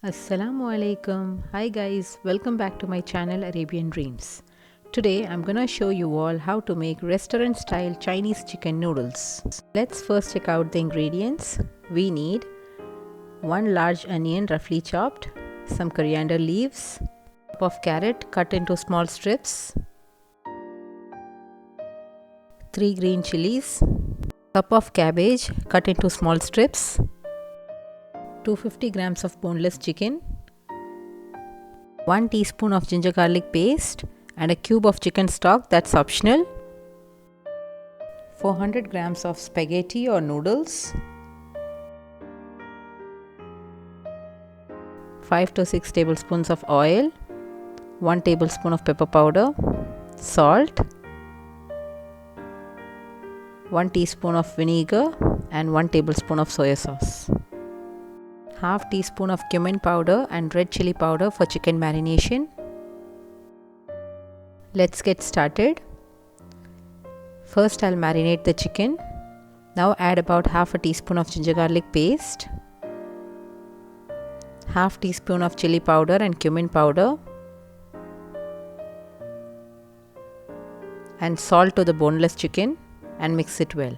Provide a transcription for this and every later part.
Assalamu alaikum. Hi guys, welcome back to my channel Arabian Dreams. Today I'm gonna show you all how to make restaurant style Chinese chicken noodles. Let's first check out the ingredients. We need 1 large onion roughly chopped, some coriander leaves, a cup of carrot cut into small strips, 3 green chillies, cup of cabbage cut into small strips, 250 grams of boneless chicken, 1 teaspoon of ginger garlic paste and a cube of chicken stock that's optional, 400 grams of spaghetti or noodles, 5 to 6 tablespoons of oil, 1 tablespoon of pepper powder, salt, 1 teaspoon of vinegar and 1 tablespoon of soya sauce. Half teaspoon of cumin powder and red chili powder for chicken marination. Let's get started. First I'll marinate the chicken. Now add about half a teaspoon of ginger garlic paste, half teaspoon of chili powder and cumin powder, and salt to the boneless chicken and mix it well.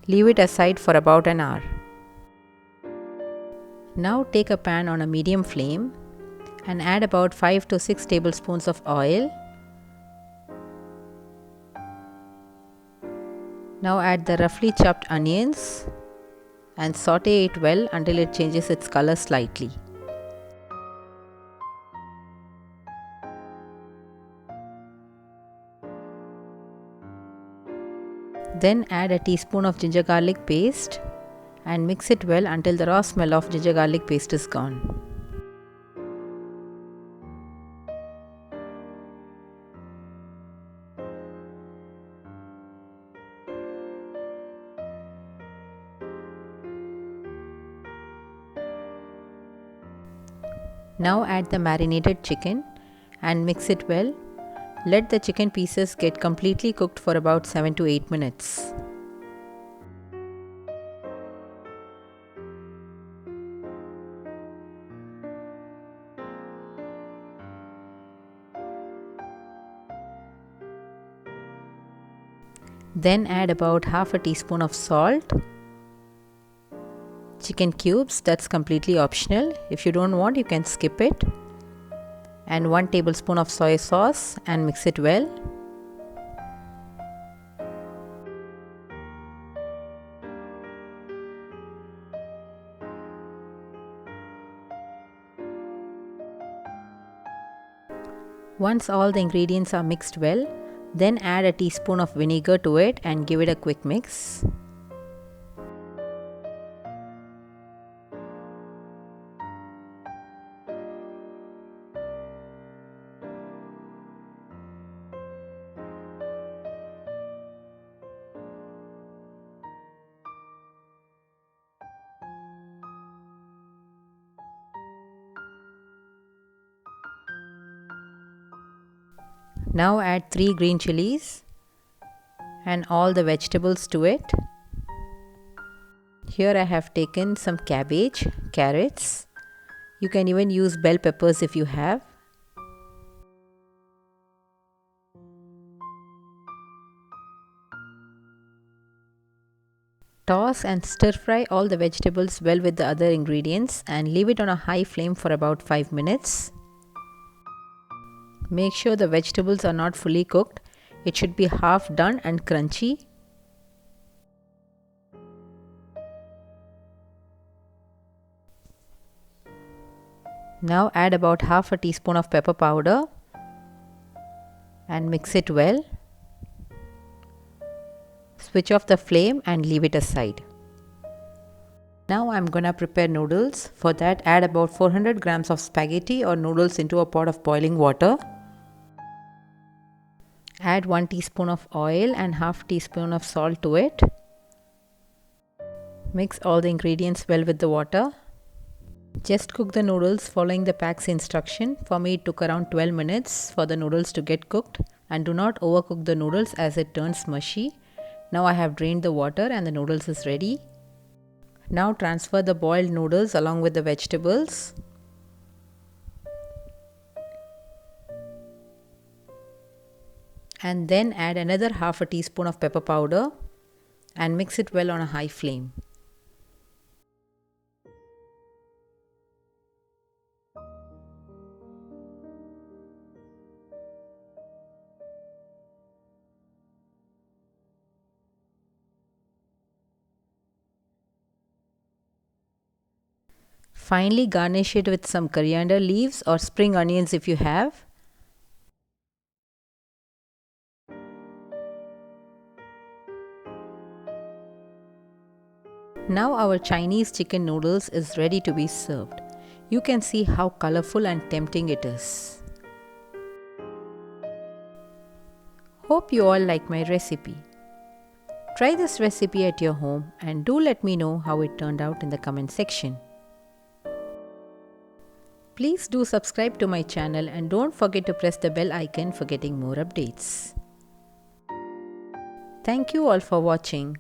Leave it aside for about an hour. Now take a pan on a medium flame and add about 5 to 6 tablespoons of oil. Now add the roughly chopped onions and saute it well until it changes its color slightly. Then add a teaspoon of ginger garlic paste and mix it well until the raw smell of ginger garlic paste is gone. Now add the marinated chicken and mix it well. Let the chicken pieces get completely cooked for about 7 to 8 minutes. Then add about half a teaspoon of salt, chicken cubes, that's completely optional. If you don't want, you can skip it, and 1 tablespoon of soy sauce and mix it well. Once all the ingredients are mixed well, then add a teaspoon of vinegar to it and give it a quick mix. Now add 3 green chillies and all the vegetables to it. Here I have taken some cabbage, carrots. You can even use bell peppers if you have. Toss and stir fry all the vegetables well with the other ingredients and leave it on a high flame for about 5 minutes. Make sure the vegetables are not fully cooked. It should be half done and crunchy. Now add about half a teaspoon of pepper powder and mix it well. Switch off the flame and leave it aside. Now I'm gonna prepare noodles. For that, add about 400 grams of spaghetti or noodles into a pot of boiling water. Add 1 teaspoon of oil and half teaspoon of salt to it. Mix all the ingredients well with the water. Just cook the noodles following the pack's instruction. For me, it took around 12 minutes for the noodles to get cooked. And do not overcook the noodles as it turns mushy. Now I have drained the water and the noodles is ready. Now transfer the boiled noodles along with the vegetables. And then add another half a teaspoon of pepper powder and mix it well on a high flame. Finally, garnish it with some coriander leaves or spring onions if you have. Now our Chinese chicken noodles is ready to be served. You can see how colorful and tempting it is. Hope you all like my recipe. Try this recipe at your home and do let me know how it turned out in the comment section. Please do subscribe to my channel and don't forget to press the bell icon for getting more updates. Thank you all for watching.